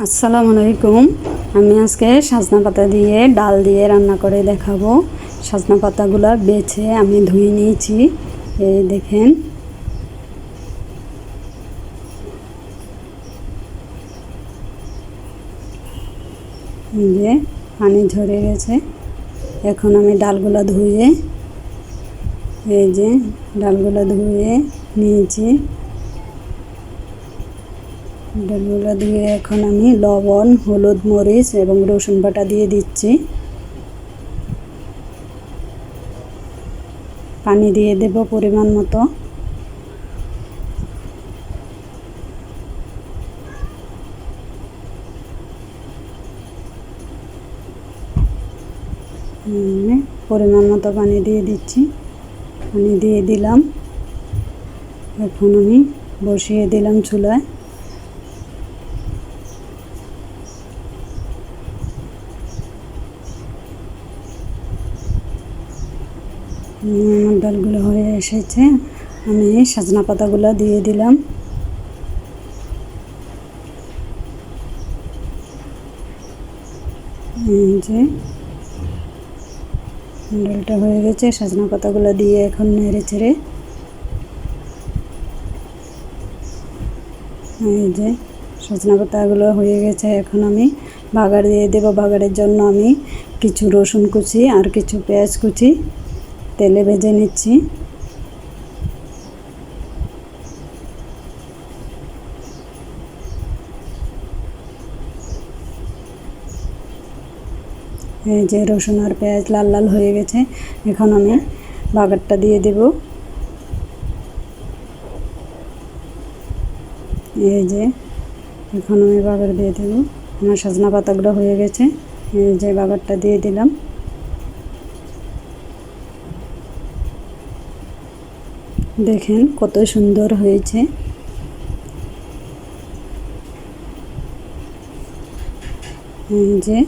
আসসালামু আলাইকুম। আমি আজকে সজনা পাতা দিয়ে ডাল দিয়ে রান্না করে দেখাবো। সজনা পাতাগুলো বেছে আমি ধুয়ে নিয়েছি, এই দেখেন। এই যে পানি ঝরে গেছে। এখন আমি ডালগুলো ধুয়ে নিয়েছি। ডালগুলো ধুয়ে এখন আমি লবণ, হলুদ, মরিচ এবং রসুন বাটা দিয়ে দিচ্ছি। পানি দিয়ে দেব পরিমাণ মতো। পরিমাণ মতো পানি দিয়ে দিচ্ছি। পানি দিয়ে দিলাম। এখন আমি বসিয়ে দিলাম চুলায়। আমার ডালগুলো হয়ে এসেছে। আমি সজনা পাতাগুলো দিয়ে দিলাম। যে ডালটা হয়ে গেছে, সজনা পাতাগুলো দিয়ে এখন নেড়ে চেড়ে, এই যে সজনা পাতাগুলো হয়ে গেছে। এখন আমি বাগার দিয়ে দেব। বাগারের জন্য আমি কিছু রসুন কুচি আর কিছু পেঁয়াজ কুচি তেলে ভেজে নিচ্ছি। এই যে রসুন আর পেঁয়াজ লাল লাল হয়ে গেছে। এখন আমি বাগারটা দিয়ে দেব। এই যে এখন আমি বাগার দিয়ে দেব। আমার সজনা পাতাগুলো হয়ে গেছে। এই যে বাগারটা দিয়ে দিলাম। দেখেন কত সুন্দর হয়েছে। এই যে